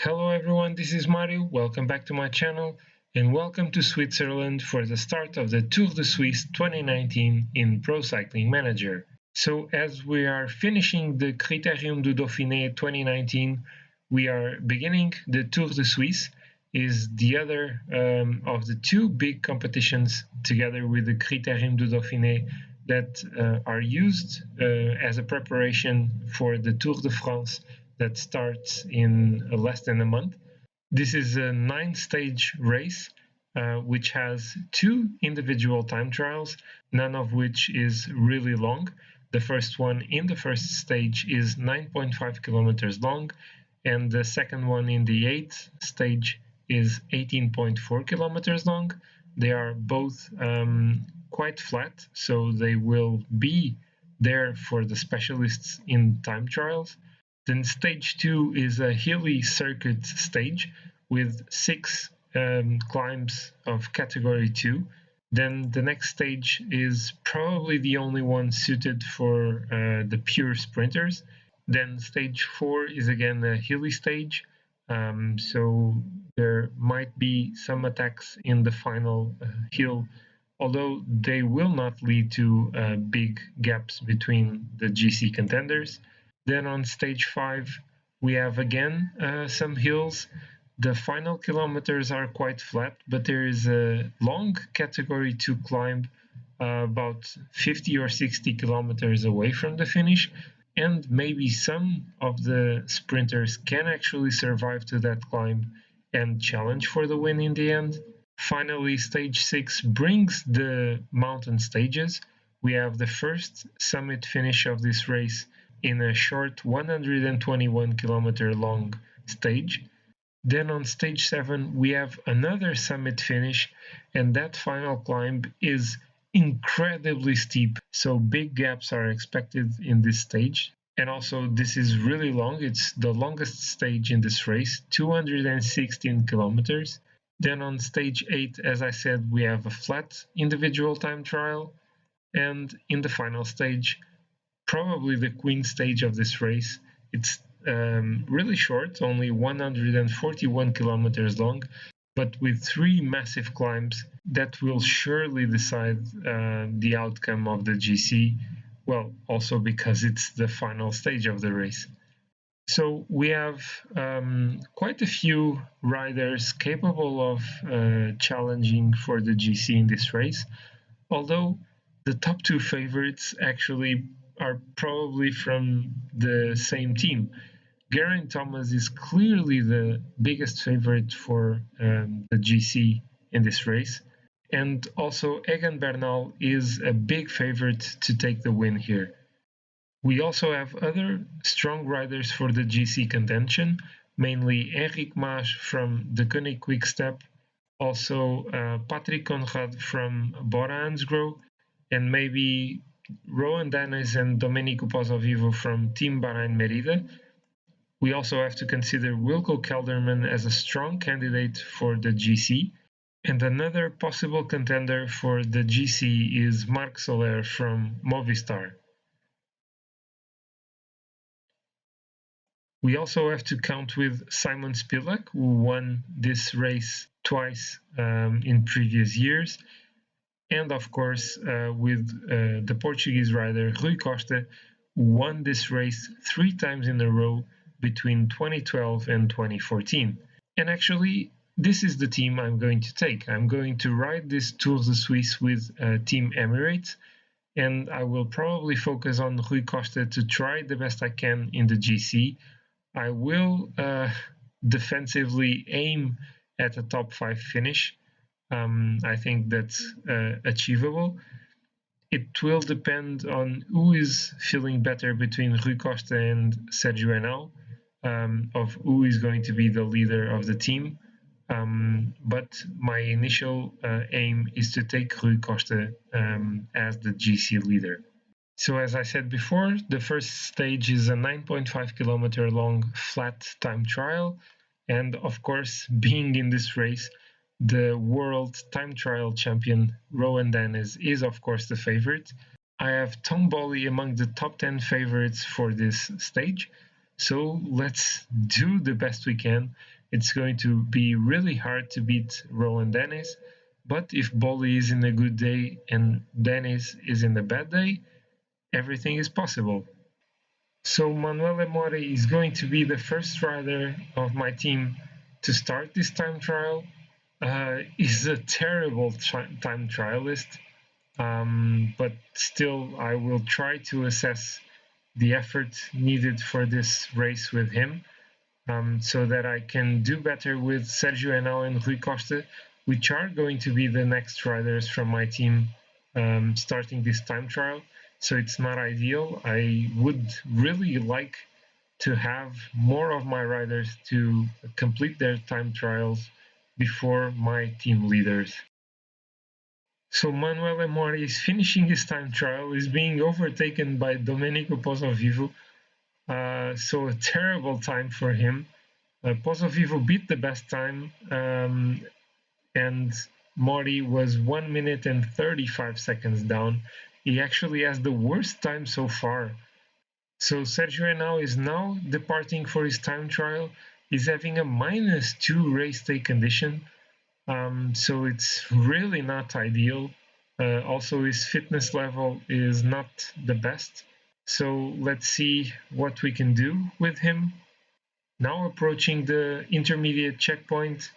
Hello everyone, this is Mario, welcome back to my channel and welcome to Switzerland for the start of the Tour de Suisse 2019 in Pro Cycling Manager. So as we are finishing the Critérium du Dauphiné 2019, we are beginning the Tour de Suisse, is the other of the two big competitions together with the Critérium du Dauphiné that are used as a preparation for the Tour de France that starts in less than a month. This is a 9-stage race, which has 2 individual time trials, none of which is really long. The first one in the first stage is 9.5 kilometers long, and the second one in the 8th stage is 18.4 kilometers long. They are both quite flat, so they will be there for the specialists in time trials. Then stage 2 is a hilly circuit stage with 6 climbs of category 2. Then the next stage is probably the only one suited for the pure sprinters. Then stage 4 is again a hilly stage, so there might be some attacks in the final hill, although they will not lead to big gaps between the GC contenders. Then on stage 5 we have again some hills. The final kilometers are quite flat, but there is a long category 2 climb about 50 or 60 kilometers away from the finish, and maybe some of the sprinters can actually survive to that climb and challenge for the win in the end. Finally, stage 6 brings the mountain stages. We have the first summit finish of this race in a short 121 kilometer long stage. Then on stage 7 we have another summit finish, and that final climb is incredibly steep, so big gaps are expected in this stage. And also this is really long, it's the longest stage in this race, 216 kilometers. Then on stage 8, as I said, we have a flat individual time trial, and in the final stage, probably the queen stage of this race, it's really short, only 141 kilometers long, but with 3 massive climbs that will surely decide the outcome of the GC, well, also because it's the final stage of the race. So we have quite a few riders capable of challenging for the GC in this race, although the top 2 favorites actually are probably from the same team. Geraint Thomas is clearly the biggest favorite for the GC in this race, and also Egan Bernal is a big favorite to take the win here. We also have other strong riders for the GC contention, mainly Enric Mas from the Koenig Quick-Step, also Patrick Conrad from Bora Hansgrohe, and maybe Rowan Dennis and Domenico Pozzovivo from Team Bahrain Merida. We also have to consider Wilco Kelderman as a strong candidate for the GC, and another possible contender for the GC is Marc Soler from Movistar. We also have to count with Simon Spilak, who won this race twice in previous years, and of course with the Portuguese rider Rui Costa, who won this race 3 times in a row between 2012 and 2014. And actually, this is the team I'm going to take. I'm going to ride this Tour de Suisse with Team Emirates, and I will probably focus on Rui Costa to try the best I can in the GC. I will defensively aim at a top 5 finish. I think that's achievable. It will depend on who is feeling better between Rui Costa and Sergio Henao, of who is going to be the leader of the team. But my initial aim is to take Rui Costa as the GC leader. So as I said before, the first stage is a 9.5 kilometer long flat time trial, and of course, being in this race, the world time trial champion Rowan Dennis is of course the favorite. I have Tom Bolly among the top 10 favorites for this stage, So let's do the best we can. It's going to be really hard to beat Roland Dennis, but if Bolli is in a good day and Dennis is in a bad day, everything is possible. So Manuel Mori is going to be the first rider of my team to start this time trial. He's a terrible time trialist, but still I will try to assess the effort needed for this race with him, so that I can do better with Sergio Henao and Rui Costa, which are going to be the next riders from my team starting this time trial. So it's not ideal. I would really like to have more of my riders to complete their time trials before my team leaders. So Manuel Mori is finishing his time trial, is being overtaken by Domenico Pozzovivo. So a terrible time for him. Pozzovivo beat the best time, and Mori was 1 minute and 35 seconds down. He actually has the worst time so far. So Sergio Henao is now departing for his time trial. He's having a -2 race day condition, so it's really not ideal. Also, his fitness level is not the best. So let's see what we can do with him. Now approaching the intermediate checkpoint,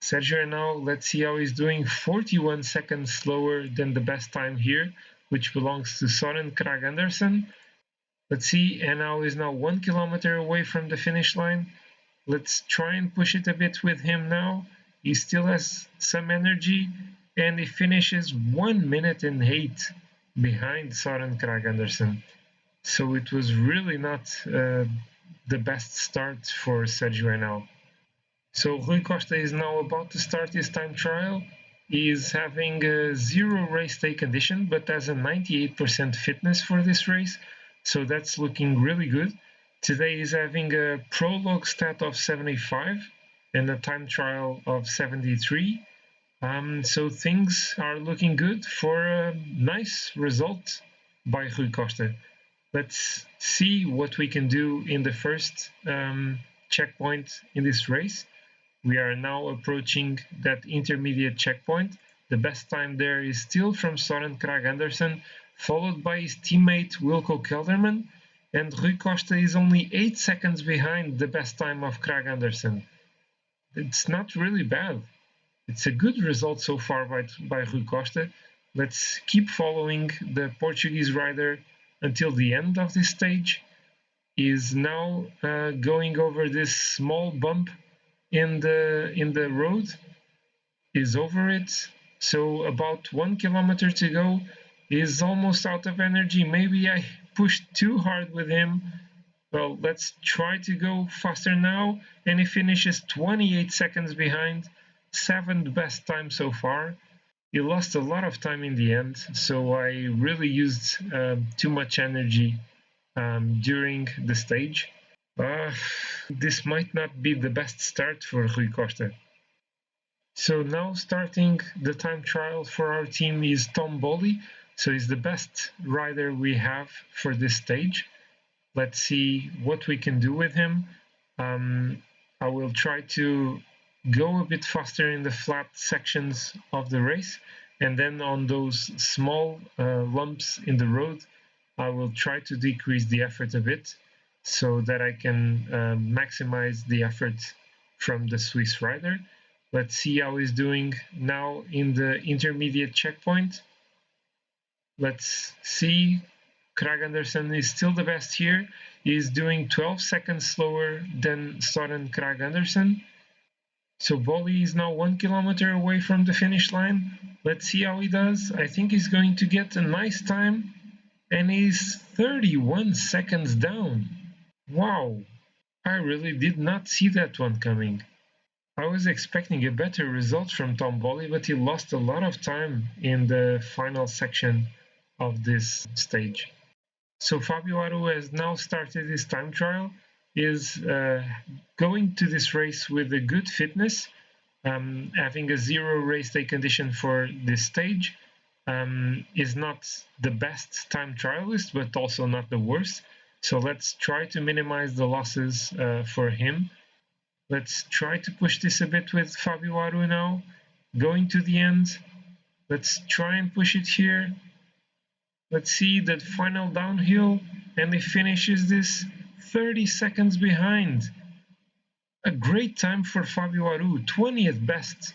Sergio Henao, let's see how he's doing. 41 seconds slower than the best time here, which belongs to Soren Kragh Andersen. Let's see, Henao is now 1 kilometer away from the finish line. Let's try and push it a bit with him now. He still has some energy, and he finishes 1 minute and 8 behind Soren Kragh Andersen. So it was really not the best start for Sergio Henao. So Rui Costa is now about to start his time trial. He is having a 0 race day condition, but has a 98% fitness for this race. So that's looking really good. Today he's having a prologue stat of 75 and a time trial of 73. So things are looking good for a nice result by Rui Costa. Let's see what we can do in the first checkpoint in this race. We are now approaching that intermediate checkpoint. The best time there is still from Soren Kragh Andersen, followed by his teammate Wilco Kelderman, and Rui Costa is only 8 seconds behind the best time of Kragh Andersen. It's not really bad. It's a good result so far by Rui Costa. Let's keep following the Portuguese rider until the end of this stage. He is now going over this small bump in the road. Is over it, so about 1 kilometer to go. He's almost out of energy. Maybe I pushed too hard with him. Well, let's try to go faster now, and he finishes 28 seconds behind, 7th best time so far. He lost a lot of time in the end, so I really used too much energy during the stage. This might not be the best start for Rui Costa. So now starting the time trial for our team is Tom Bolli. So he's the best rider we have for this stage. Let's see what we can do with him. I will try to go a bit faster in the flat sections of the race, and then on those small lumps in the road, I will try to decrease the effort a bit so that I can maximize the effort from the Swiss rider. Let's see how he's doing now in the intermediate checkpoint. Let's see. Kragh Andersen is still the best here. He's doing 12 seconds slower than Soren Kragh Andersen. So Bolli is now 1 kilometer away from the finish line. Let's see how he does. I think he's going to get a nice time. And he's 31 seconds down. Wow, I really did not see that one coming. I was expecting a better result from Tom Bolli, but he lost a lot of time in the final section of this stage. So Fabio Aru has now started his time trial, is going to this race with a good fitness, having a 0 race day condition for this stage. Is not the best time trialist, but also not the worst. So let's try to minimize the losses for him. Let's try to push this a bit with Fabio Aru now, going to the end. Let's try and push it here. Let's see the final downhill, and he finishes this 30 seconds behind. A great time for Fabio Aru, 20th best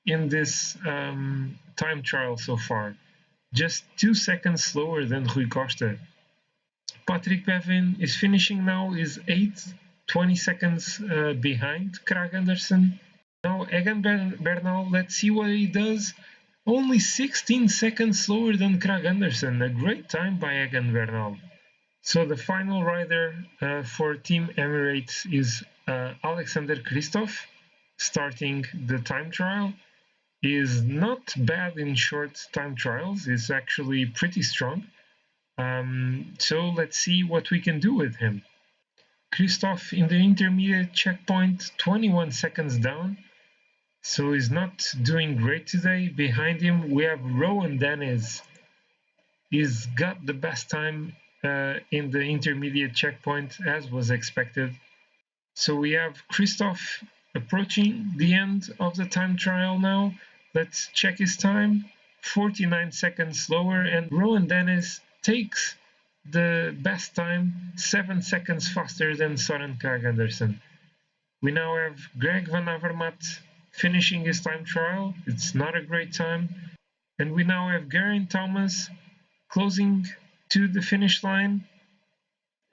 in this time trial so far. Just 2 seconds slower than Rui Costa. Patrick Bevin is finishing now, is 8th, 20 seconds behind Krag Andersen. Now Egan Bernal, let's see what he does. Only 16 seconds slower than Krag Andersen. A great time by Egan Bernal. So the final rider for Team Emirates is Alexander Kristoff, starting the time trial. He is not bad in short time trials. He's actually pretty strong. So let's see what we can do with him. Kristoff in the intermediate checkpoint, 21 seconds down. So he's not doing great today. Behind him, we have Rowan Dennis. He's got the best time in the intermediate checkpoint, as was expected. So we have Kristoff approaching the end of the time trial now. Let's check his time. 49 seconds slower, and Rowan Dennis takes the best time, 7 seconds faster than Søren Kragh Andersen. We now have Greg Van Avermaet finishing his time trial. It's not a great time. And we now have Geraint Thomas closing to the finish line,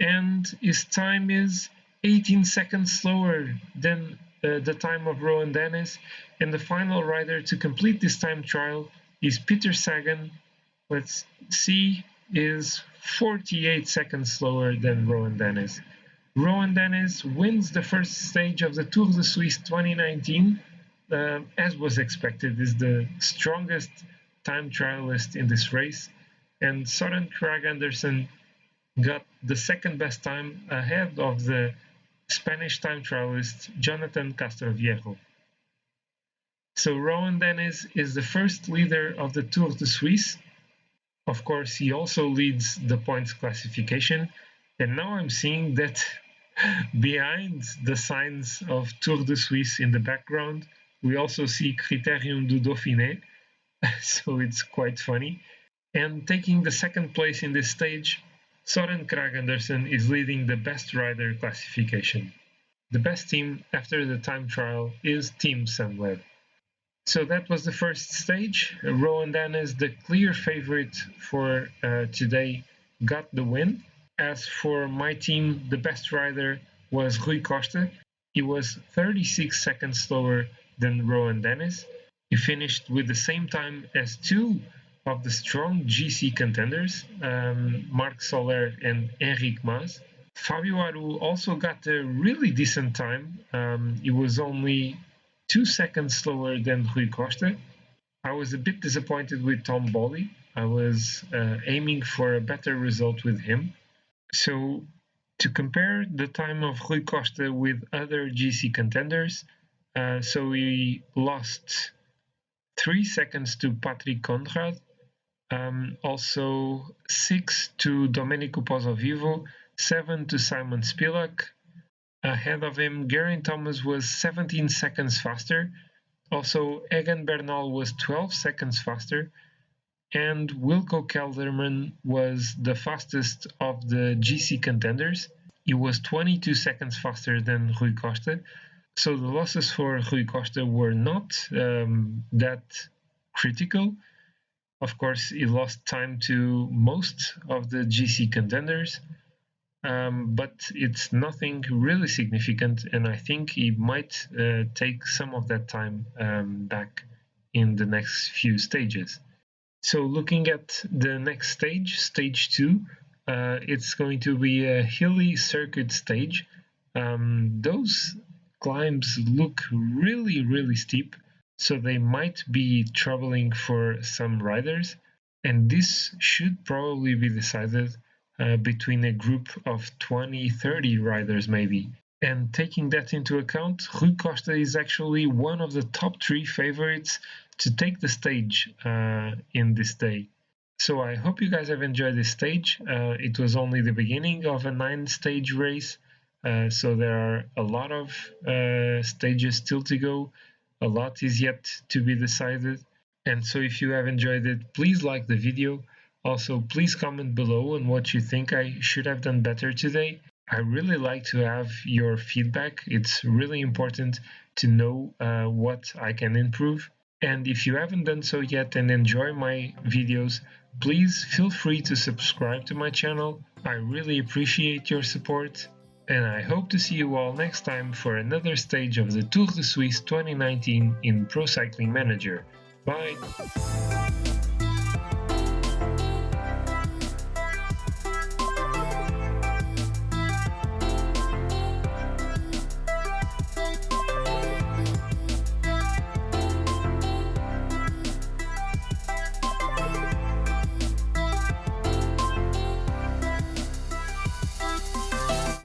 and his time is 18 seconds slower than the time of Rowan Dennis. And the final rider to complete this time trial is Peter Sagan. Let's see, is 48 seconds slower than Rowan Dennis. Rowan Dennis wins the first stage of the Tour de Suisse 2019. As was expected, is the strongest time trialist in this race. And Søren Kragh Andersen got the second best time ahead of the Spanish time trialist Jonathan Castroviejo. So Rowan Dennis is the first leader of the Tour de Suisse. Of course, he also leads the points classification. And now I'm seeing that behind the signs of Tour de Suisse in the background, we also see Critérium du Dauphiné. So it's quite funny. And taking the second place in this stage, Søren Kragh Andersen is leading the best rider classification. The best team after the time trial is Team Sunweb. So that was the first stage. Rowan Dennis, the clear favorite for today, got the win. As for my team, the best rider was Rui Costa. He was 36 seconds slower than Rowan Dennis. He finished with the same time as two of the strong GC contenders, Marc Soler and Enric Mas. Fabio Aru also got a really decent time. He was only 2 seconds slower than Rui Costa. I was a bit disappointed with Tom Bolly. I was aiming for a better result with him. So to compare the time of Rui Costa with other GC contenders, so he lost 3 seconds to Patrick Conrad, also 6 to Domenico Pozzovivo, 7 to Simon Spivak. Ahead of him, Geraint Thomas was 17 seconds faster. Also, Egan Bernal was 12 seconds faster. And Wilco Kelderman was the fastest of the GC contenders. He was 22 seconds faster than Rui Costa. So the losses for Rui Costa were not that critical. Of course, he lost time to most of the GC contenders, but it's nothing really significant, and I think he might take some of that time back in the next few stages. So looking at the next stage, stage 2, it's going to be a hilly circuit stage. Those climbs look really, really steep, so they might be troubling for some riders, and this should probably be decided between a group of 20-30 riders maybe. And taking that into account, Rui Costa is actually one of the top 3 favorites to take the stage in this day. So I hope you guys have enjoyed this stage. It was only the beginning of a 9-stage race, so there are a lot of stages still to go. A lot is yet to be decided. And so if you have enjoyed it, please like the video. Also, please comment below on what you think I should have done better today. I really like to have your feedback. It's really important to know what I can improve. And if you haven't done so yet and enjoy my videos, please feel free to subscribe to my channel. I really appreciate your support. And I hope to see you all next time for another stage of the Tour de Suisse 2019 in Pro Cycling Manager. Bye!